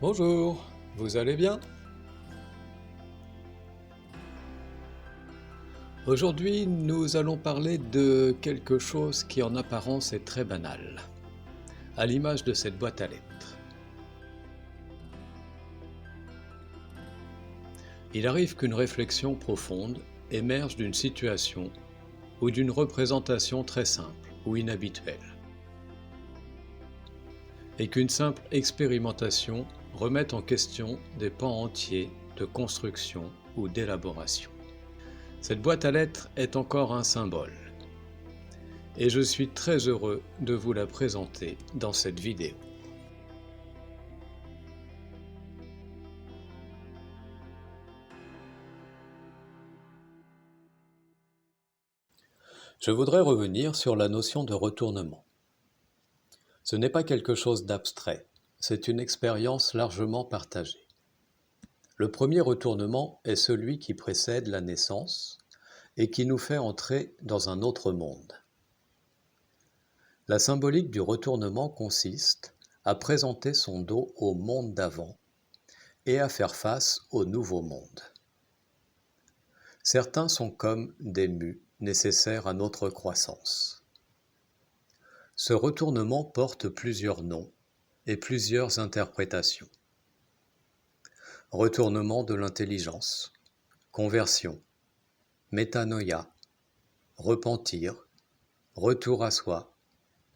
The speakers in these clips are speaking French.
Bonjour, vous allez bien? Aujourd'hui, nous allons parler de quelque chose qui en apparence est très banal, à l'image de cette boîte à lettres. Il arrive qu'une réflexion profonde émerge d'une situation ou d'une représentation très simple ou inhabituelle, et qu'une simple expérimentation remette en question des pans entiers de construction ou d'élaboration. Cette boîte à lettres est encore un symbole, et je suis très heureux de vous la présenter dans cette vidéo. Je voudrais revenir sur la notion de retournement. Ce n'est pas quelque chose d'abstrait, c'est une expérience largement partagée. Le premier retournement est celui qui précède la naissance et qui nous fait entrer dans un autre monde. La symbolique du retournement consiste à présenter son dos au monde d'avant et à faire face au nouveau monde. Certains sont comme des mues nécessaires à notre croissance. Ce retournement porte plusieurs noms et plusieurs interprétations. Retournement de l'intelligence, conversion, métanoïa, repentir, retour à soi,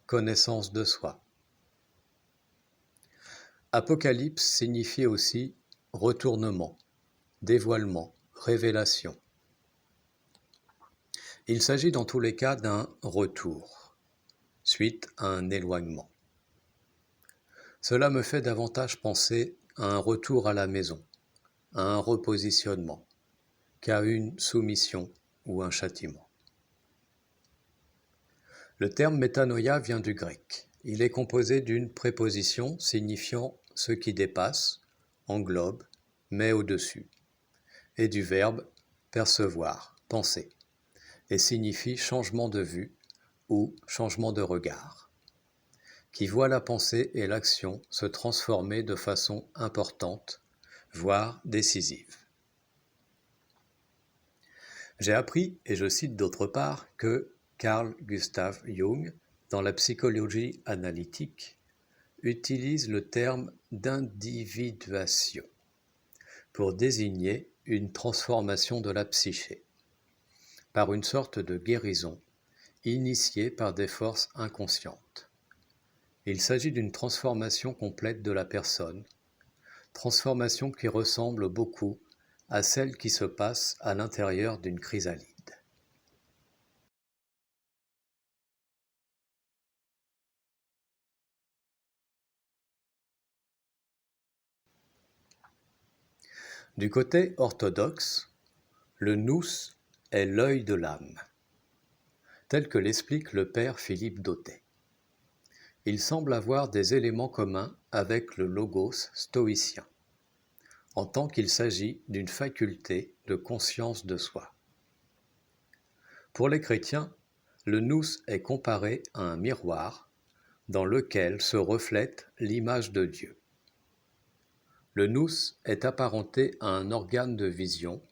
connaissance de soi. Apocalypse signifie aussi retournement, dévoilement, révélation. Il s'agit dans tous les cas d'un retour, suite à un éloignement. Cela me fait davantage penser à un retour à la maison, à un repositionnement, qu'à une soumission ou un châtiment. Le terme métanoïa vient du grec. Il est composé d'une préposition signifiant ce qui dépasse, englobe, met au-dessus, et du verbe percevoir, penser, et signifie changement de vue ou changement de regard, qui voit la pensée et l'action se transformer de façon importante, voire décisive. J'ai appris, et je cite d'autre part, que Carl Gustav Jung, dans la psychologie analytique, utilise le terme d'individuation pour désigner une transformation de la psyché, par une sorte de guérison initiée par des forces inconscientes. Il s'agit d'une transformation complète de la personne, transformation qui ressemble beaucoup à celle qui se passe à l'intérieur d'une chrysalide. Du côté orthodoxe, le nous est l'œil de l'âme, tel que l'explique le père Philippe Dautet. Il semble avoir des éléments communs avec le logos stoïcien, en tant qu'il s'agit d'une faculté de conscience de soi. Pour les chrétiens, le nous est comparé à un miroir dans lequel se reflète l'image de Dieu. Le nous est apparenté à un organe de vision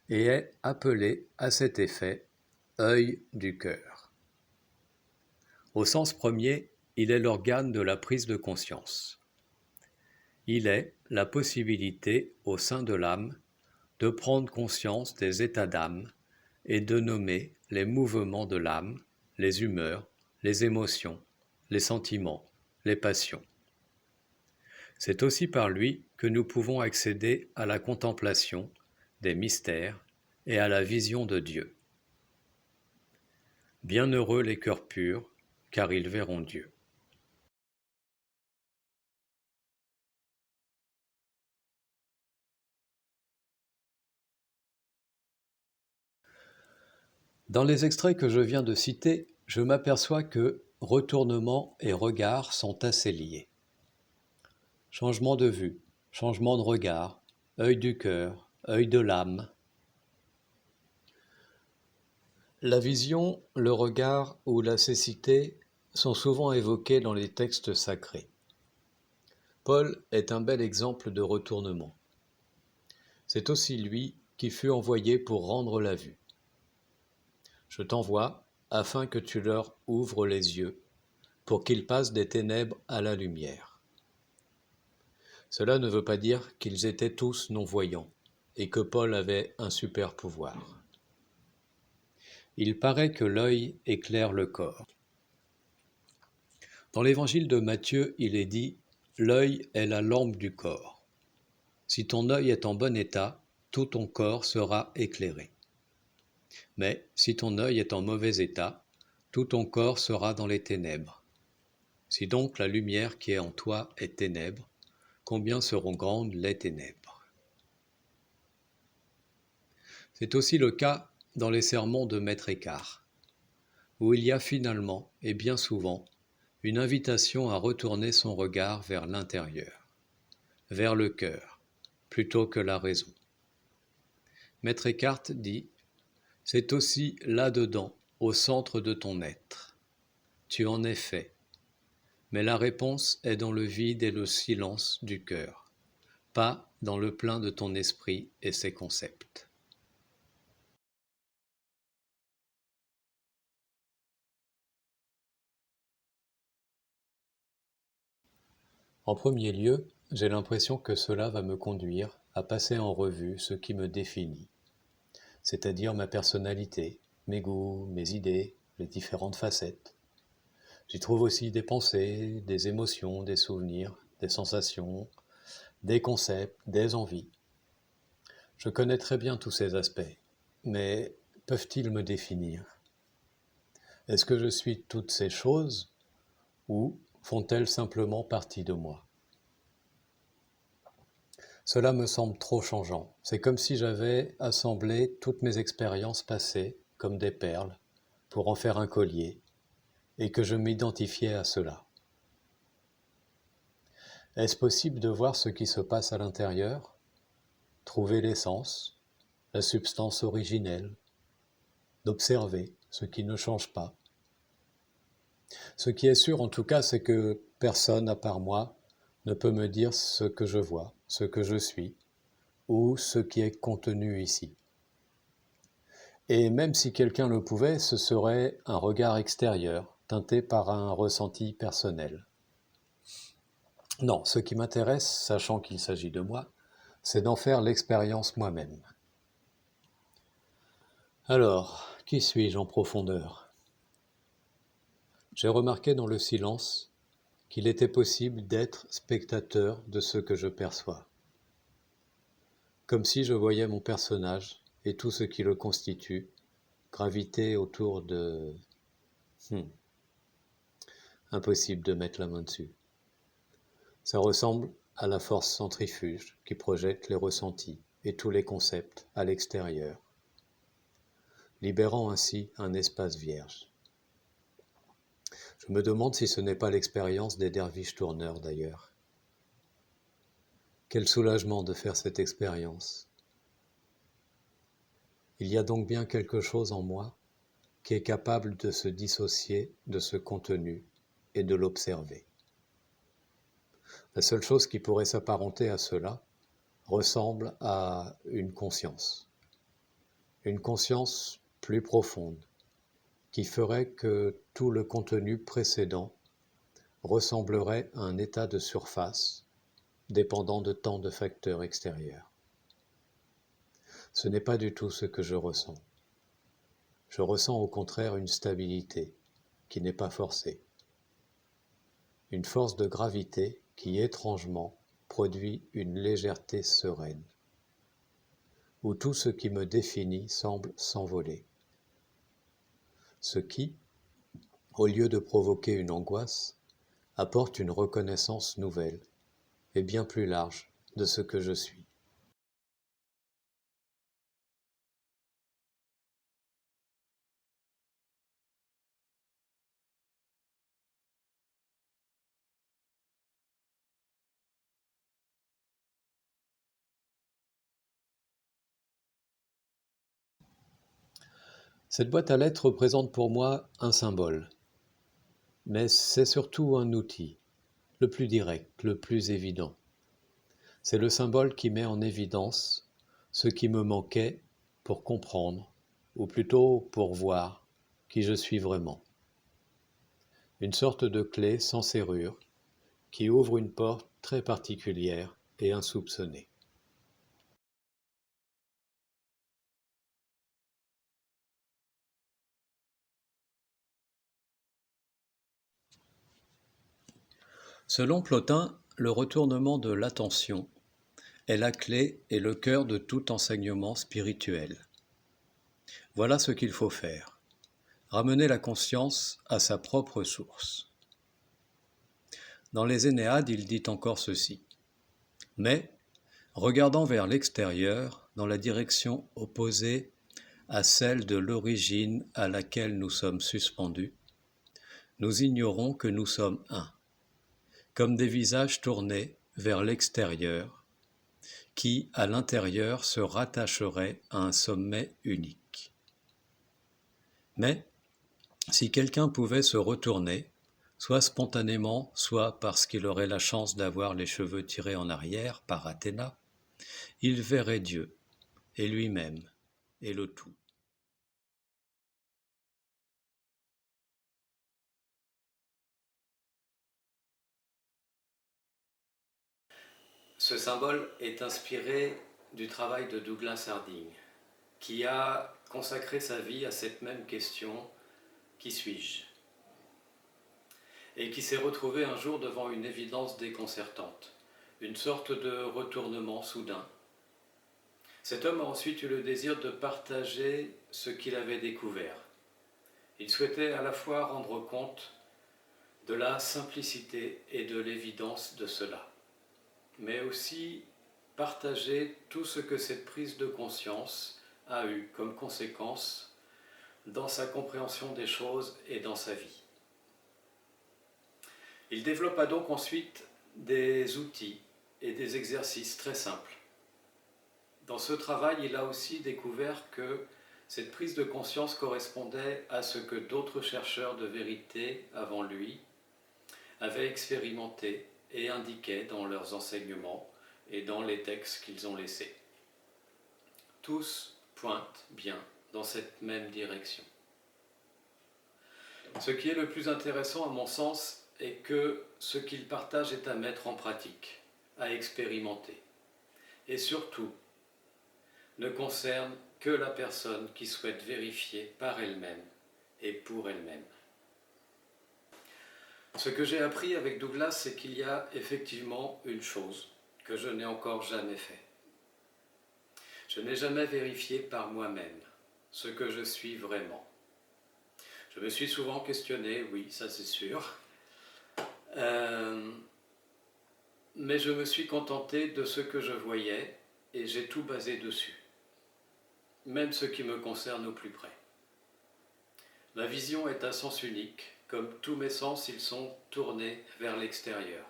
et est appelé à cet effet « œil du cœur ». Au sens premier, il est l'organe de la prise de conscience. Il est la possibilité au sein de l'âme de prendre conscience des états d'âme et de nommer les mouvements de l'âme, les humeurs, les émotions, les sentiments, les passions. C'est aussi par lui que nous pouvons accéder à la contemplation des mystères et à la vision de Dieu. Bienheureux les cœurs purs, car ils verront Dieu. Dans les extraits que je viens de citer, je m'aperçois que retournement et regard sont assez liés. Changement de vue, changement de regard, œil du cœur, œil de l'âme. La vision, le regard ou la cécité sont souvent évoqués dans les textes sacrés. Paul est un bel exemple de retournement. C'est aussi lui qui fut envoyé pour rendre la vue. Je t'envoie afin que tu leur ouvres les yeux, pour qu'ils passent des ténèbres à la lumière. Cela ne veut pas dire qu'ils étaient tous non-voyants et que Paul avait un super pouvoir. Il paraît que l'œil éclaire le corps. Dans l'évangile de Matthieu, il est dit « L'œil est la lampe du corps. Si ton œil est en bon état, tout ton corps sera éclairé. Mais si ton œil est en mauvais état, tout ton corps sera dans les ténèbres. Si donc la lumière qui est en toi est ténèbres, combien seront grandes les ténèbres ?» C'est aussi le cas dans les sermons de Maître Eckhart, où il y a finalement, et bien souvent, une invitation à retourner son regard vers l'intérieur, vers le cœur, plutôt que la raison. Maître Eckhart dit « C'est aussi là-dedans, au centre de ton être. Tu en es fait. Mais la réponse est dans le vide et le silence du cœur, pas dans le plein de ton esprit et ses concepts. » En premier lieu, j'ai l'impression que cela va me conduire à passer en revue ce qui me définit, c'est-à-dire ma personnalité, mes goûts, mes idées, les différentes facettes. J'y trouve aussi des pensées, des émotions, des souvenirs, des sensations, des concepts, des envies. Je connais très bien tous ces aspects, mais peuvent-ils me définir? Est-ce que je suis toutes ces choses ou font-elles simplement partie de moi? Cela me semble trop changeant. C'est comme si j'avais assemblé toutes mes expériences passées comme des perles pour en faire un collier et que je m'identifiais à cela. Est-ce possible de voir ce qui se passe à l'intérieur, trouver l'essence, la substance originelle, d'observer ce qui ne change pas? Ce qui est sûr en tout cas, c'est que personne à part moi ne peut me dire ce que je vois, ce que je suis, ou ce qui est contenu ici. Et même si quelqu'un le pouvait, ce serait un regard extérieur, teinté par un ressenti personnel. Non, ce qui m'intéresse, sachant qu'il s'agit de moi, c'est d'en faire l'expérience moi-même. Alors, qui suis-je en profondeur? J'ai remarqué dans le silence qu'il était possible d'être spectateur de ce que je perçois. Comme si je voyais mon personnage et tout ce qui le constitue graviter autour de... Impossible de mettre la main dessus. Ça ressemble à la force centrifuge qui projette les ressentis et tous les concepts à l'extérieur, libérant ainsi un espace vierge. Je me demande si ce n'est pas l'expérience des derviches tourneurs d'ailleurs. Quel soulagement de faire cette expérience. Il y a donc bien quelque chose en moi qui est capable de se dissocier de ce contenu et de l'observer. La seule chose qui pourrait s'apparenter à cela ressemble à une conscience plus profonde, qui ferait que tout le contenu précédent ressemblerait à un état de surface dépendant de tant de facteurs extérieurs. Ce n'est pas du tout ce que je ressens. Je ressens au contraire une stabilité qui n'est pas forcée, une force de gravité qui étrangement produit une légèreté sereine, où tout ce qui me définit semble s'envoler. Ce qui, au lieu de provoquer une angoisse, apporte une reconnaissance nouvelle et bien plus large de ce que je suis. Cette boîte à lettres représente pour moi un symbole, mais c'est surtout un outil, le plus direct, le plus évident. C'est le symbole qui met en évidence ce qui me manquait pour comprendre, ou plutôt pour voir qui je suis vraiment. Une sorte de clé sans serrure qui ouvre une porte très particulière et insoupçonnée. Selon Plotin, le retournement de l'attention est la clé et le cœur de tout enseignement spirituel. Voilà ce qu'il faut faire. Ramener la conscience à sa propre source. Dans les Énéades, il dit encore ceci. Mais, regardant vers l'extérieur, dans la direction opposée à celle de l'origine à laquelle nous sommes suspendus, nous ignorons que nous sommes un, comme des visages tournés vers l'extérieur, qui, à l'intérieur, se rattacheraient à un sommet unique. Mais, si quelqu'un pouvait se retourner, soit spontanément, soit parce qu'il aurait la chance d'avoir les cheveux tirés en arrière par Athéna, il verrait Dieu, et lui-même, et le tout. Ce symbole est inspiré du travail de Douglas Harding, qui a consacré sa vie à cette même question « Qui suis-je ?» et qui s'est retrouvé un jour devant une évidence déconcertante, une sorte de retournement soudain. Cet homme a ensuite eu le désir de partager ce qu'il avait découvert. Il souhaitait à la fois rendre compte de la simplicité et de l'évidence de cela, mais aussi partager tout ce que cette prise de conscience a eu comme conséquence dans sa compréhension des choses et dans sa vie. Il développa donc ensuite des outils et des exercices très simples. Dans ce travail, il a aussi découvert que cette prise de conscience correspondait à ce que d'autres chercheurs de vérité avant lui avaient expérimenté et indiquaient dans leurs enseignements et dans les textes qu'ils ont laissés. Tous pointent bien dans cette même direction. Ce qui est le plus intéressant à mon sens est que ce qu'ils partagent est à mettre en pratique, à expérimenter, et surtout ne concerne que la personne qui souhaite vérifier par elle-même et pour elle-même. Ce que j'ai appris avec Douglas, c'est qu'il y a effectivement une chose que je n'ai encore jamais fait. Je n'ai jamais vérifié par moi-même ce que je suis vraiment. Je me suis souvent questionné, oui, ça c'est sûr, mais je me suis contenté de ce que je voyais et j'ai tout basé dessus, même ce qui me concerne au plus près. Ma vision est à sens unique, comme tous mes sens, ils sont tournés vers l'extérieur.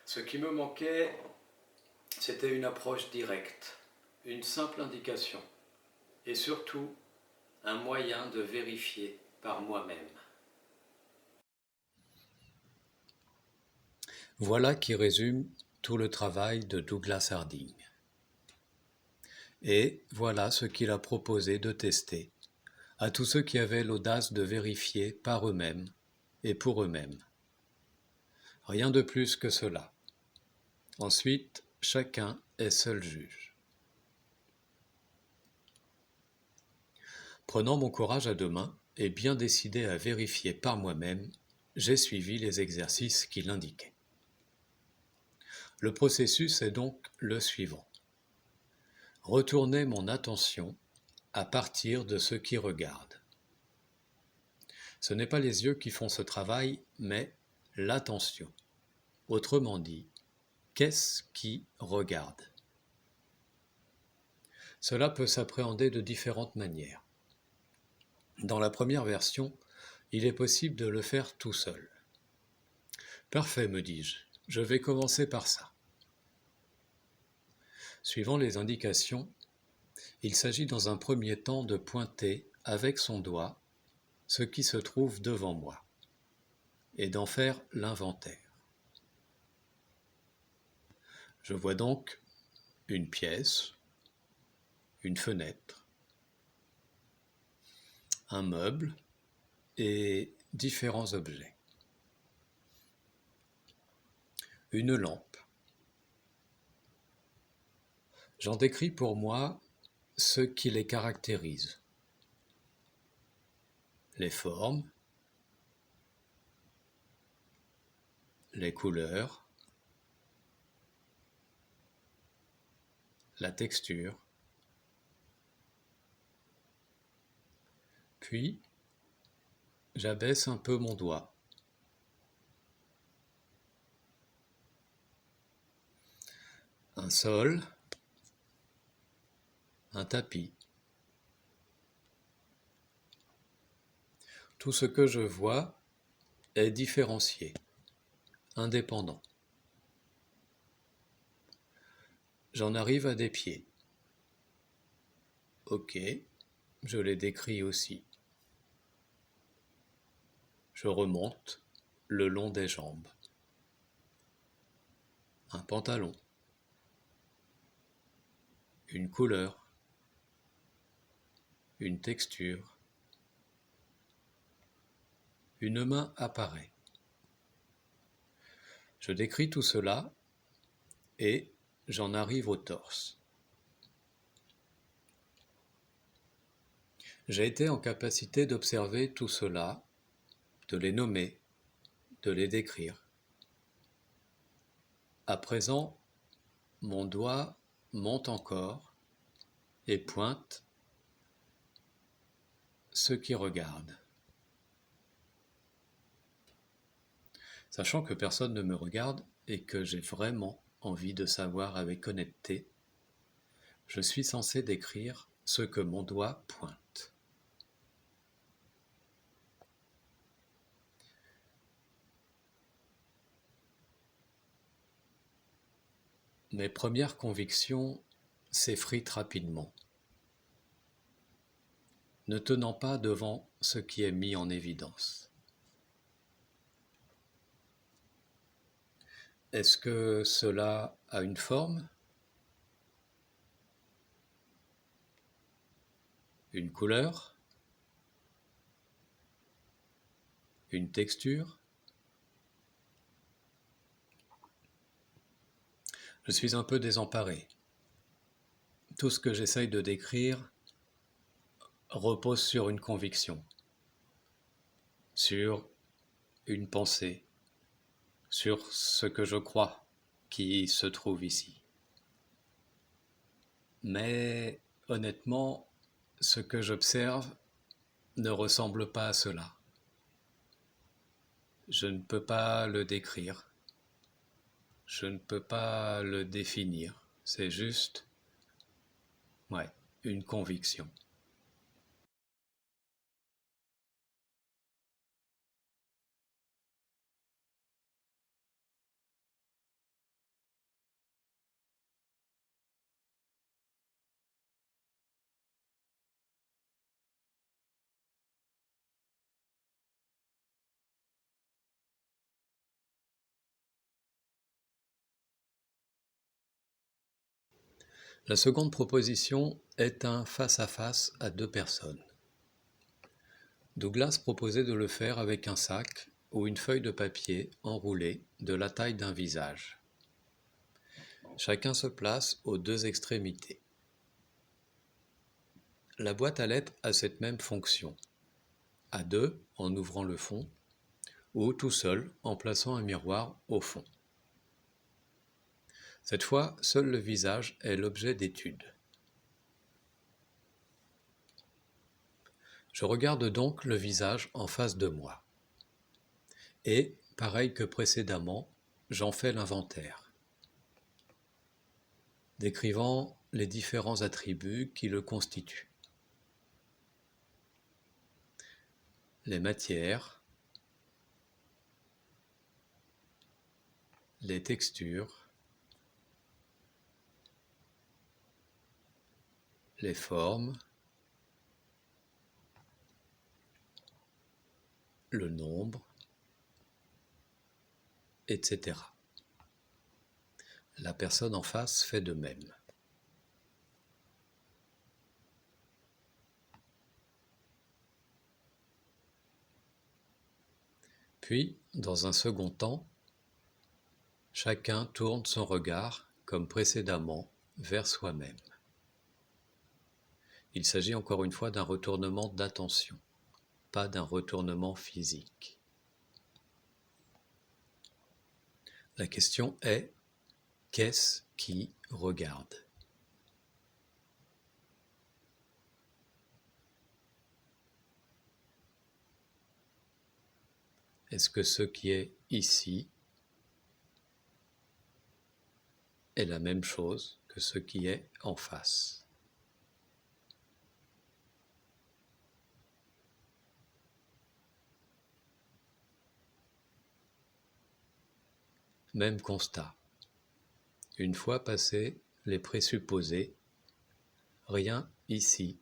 Ce qui me manquait, c'était une approche directe, une simple indication, et surtout un moyen de vérifier par moi-même. Voilà qui résume tout le travail de Douglas Harding. Et voilà ce qu'il a proposé de tester à tous ceux qui avaient l'audace de vérifier par eux-mêmes et pour eux-mêmes. Rien de plus que cela. Ensuite, chacun est seul juge. Prenant mon courage à deux mains et bien décidé à vérifier par moi-même, j'ai suivi les exercices qu'il indiquait. Le processus est donc le suivant. Retourner mon attention à partir de ce qui regarde. Ce n'est pas les yeux qui font ce travail, mais l'attention. Autrement dit, qu'est-ce qui regarde? Cela peut s'appréhender de différentes manières. Dans la première version, il est possible de le faire tout seul. Parfait, me dis-je, je vais commencer par ça. Suivant les indications, il s'agit dans un premier temps de pointer avec son doigt ce qui se trouve devant moi et d'en faire l'inventaire. Je vois donc une pièce, une fenêtre, un meuble et différents objets. Une lampe. J'en décris pour moi ce qui les caractérise. Les formes, les couleurs, la texture. Puis, j'abaisse un peu mon doigt. Un sol, un tapis. Tout ce que je vois est différencié, indépendant. J'en arrive à des pieds. Ok, je les décris aussi. Je remonte le long des jambes. Un pantalon. Une couleur. Une texture. Une main apparaît. Je décris tout cela et j'en arrive au torse. J'ai été en capacité d'observer tout cela, de les nommer, de les décrire. À présent, mon doigt monte encore et pointe ceux qui regardent. Sachant que personne ne me regarde et que j'ai vraiment envie de savoir avec honnêteté, je suis censé décrire ce que mon doigt pointe. Mes premières convictions s'effritent rapidement, ne tenant pas devant ce qui est mis en évidence. Est-ce que cela a une forme? Une couleur? Une texture? Je suis un peu désemparé. Tout ce que j'essaye de décrire repose sur une conviction, sur une pensée, sur ce que je crois qui se trouve ici. Mais honnêtement, ce que j'observe ne ressemble pas à cela. Je ne peux pas le décrire, je ne peux pas le définir, c'est juste, une conviction. La seconde proposition est un face-à-face à deux personnes. Douglas proposait de le faire avec un sac ou une feuille de papier enroulée de la taille d'un visage. Chacun se place aux deux extrémités. La boîte à lettres a cette même fonction, à deux en ouvrant le fond, ou tout seul en plaçant un miroir au fond. Cette fois, seul le visage est l'objet d'étude. Je regarde donc le visage en face de moi. Et, pareil que précédemment, j'en fais l'inventaire, décrivant les différents attributs qui le constituent. Les matières, les textures, les formes, le nombre, etc. la personne en face fait de même. Puis, dans un second temps, chacun tourne son regard, comme précédemment, vers soi-même. Il s'agit encore une fois d'un retournement d'attention, pas d'un retournement physique. La question est, qu'est-ce qui regarde ? Est-ce que ce qui est ici est la même chose que ce qui est en face ? Même constat. Une fois passés les présupposés, rien ici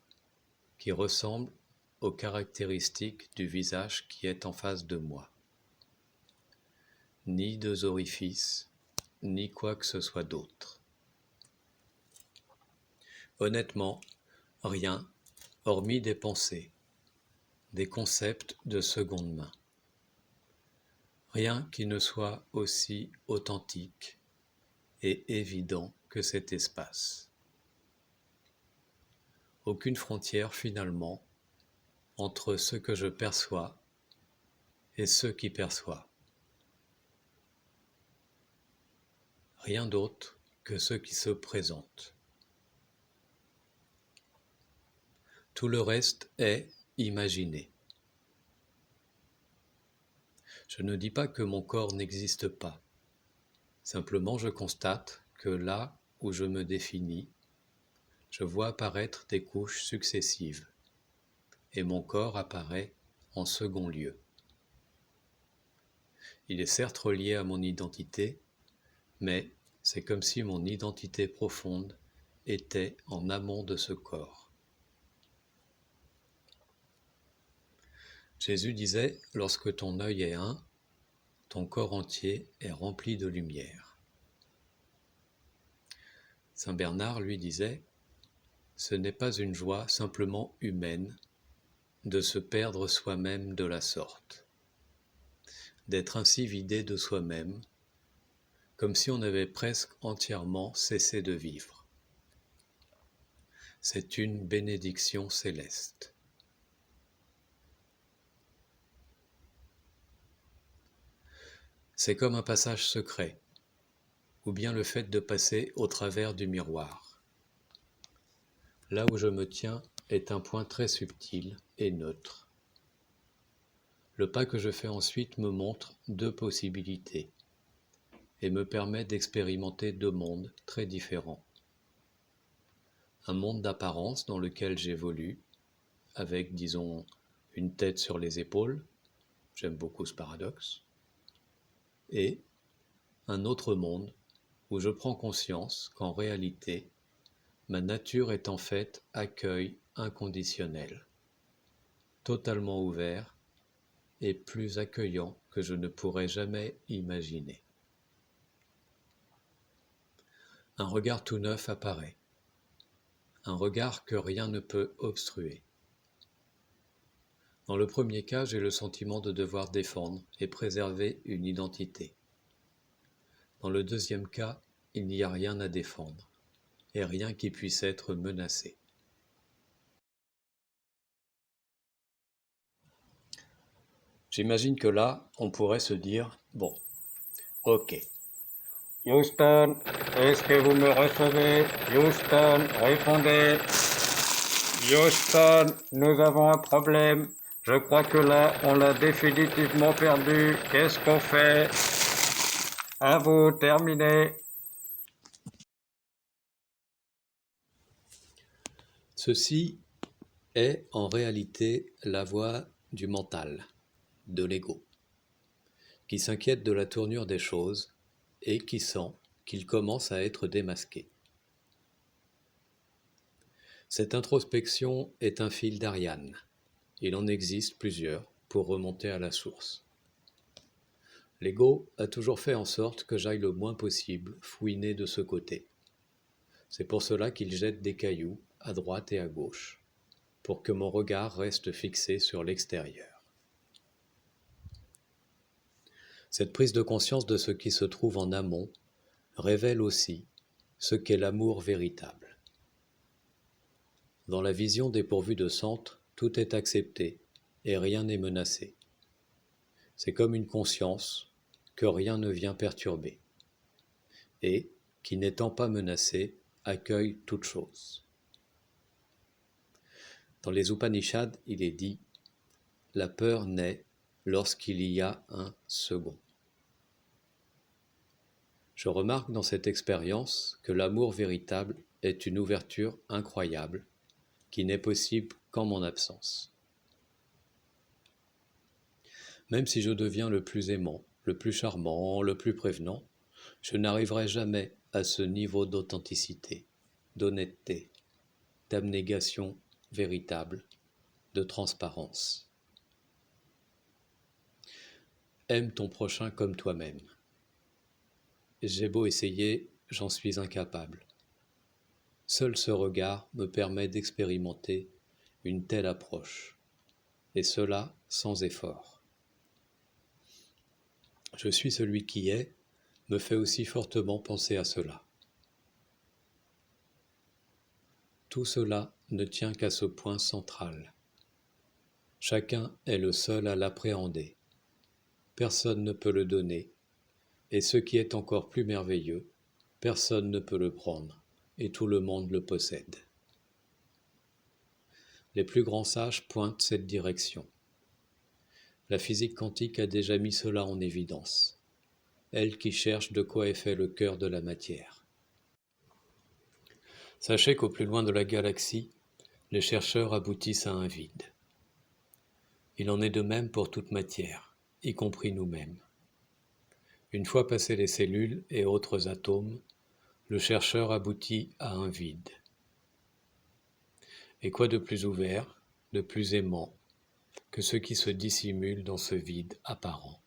qui ressemble aux caractéristiques du visage qui est en face de moi. Ni deux orifices, ni quoi que ce soit d'autre. Honnêtement, rien, hormis des pensées, des concepts de seconde main. Rien qui ne soit aussi authentique et évident que cet espace. Aucune frontière finalement entre ce que je perçois et ce qui perçoit. Rien d'autre que ce qui se présente. Tout le reste est imaginé. Je ne dis pas que mon corps n'existe pas. Simplement, je constate que là où je me définis, je vois apparaître des couches successives, et mon corps apparaît en second lieu. Il est certes relié à mon identité, mais c'est comme si mon identité profonde était en amont de ce corps. Jésus disait, lorsque ton œil est un, ton corps entier est rempli de lumière. Saint Bernard lui disait, ce n'est pas une joie simplement humaine de se perdre soi-même de la sorte, d'être ainsi vidé de soi-même, comme si on avait presque entièrement cessé de vivre. C'est une bénédiction céleste. C'est comme un passage secret, ou bien le fait de passer au travers du miroir. Là où je me tiens est un point très subtil et neutre. Le pas que je fais ensuite me montre deux possibilités et me permet d'expérimenter deux mondes très différents. Un monde d'apparence dans lequel j'évolue, avec, disons, une tête sur les épaules, j'aime beaucoup ce paradoxe, et un autre monde où je prends conscience qu'en réalité, ma nature est en fait accueil inconditionnel, totalement ouvert et plus accueillant que je ne pourrais jamais imaginer. Un regard tout neuf apparaît, un regard que rien ne peut obstruer. Dans le premier cas, j'ai le sentiment de devoir défendre et préserver une identité. Dans le deuxième cas, il n'y a rien à défendre et rien qui puisse être menacé. J'imagine que là, on pourrait se dire, bon, ok. Houston, est-ce que vous me recevez? Houston, répondez. Houston, nous avons un problème. Je crois que là, on l'a définitivement perdu. Qu'est-ce qu'on fait? À vous, terminez. Ceci est en réalité la voix du mental, de l'ego, qui s'inquiète de la tournure des choses et qui sent qu'il commence à être démasqué. Cette introspection est un fil d'Ariane. Il en existe plusieurs pour remonter à la source. L'ego a toujours fait en sorte que j'aille le moins possible fouiner de ce côté. C'est pour cela qu'il jette des cailloux à droite et à gauche, pour que mon regard reste fixé sur l'extérieur. Cette prise de conscience de ce qui se trouve en amont révèle aussi ce qu'est l'amour véritable. Dans la vision dépourvue de centre, tout est accepté et rien n'est menacé. C'est comme une conscience que rien ne vient perturber et, qui n'étant pas menacée, accueille toute chose. Dans les Upanishads, il est dit « La peur naît lorsqu'il y a un second ». Je remarque dans cette expérience que l'amour véritable est une ouverture incroyable qui n'est possible qu'en mon absence. Même si je deviens le plus aimant, le plus charmant, le plus prévenant, je n'arriverai jamais à ce niveau d'authenticité, d'honnêteté, d'abnégation véritable, de transparence. Aime ton prochain comme toi-même. J'ai beau essayer, j'en suis incapable. Seul ce regard me permet d'expérimenter une telle approche, et cela sans effort. Je suis celui qui est me fait aussi fortement penser à cela. Tout cela ne tient qu'à ce point central. Chacun est le seul à l'appréhender. Personne ne peut le donner, et ce qui est encore plus merveilleux, personne ne peut le prendre, et tout le monde le possède. Les plus grands sages pointent cette direction. La physique quantique a déjà mis cela en évidence, elle qui cherche de quoi est fait le cœur de la matière. Sachez qu'au plus loin de la galaxie, les chercheurs aboutissent à un vide. Il en est de même pour toute matière, y compris nous-mêmes. Une fois passés les cellules et autres atomes, le chercheur aboutit à un vide. Et quoi de plus ouvert, de plus aimant, que ce qui se dissimule dans ce vide apparent?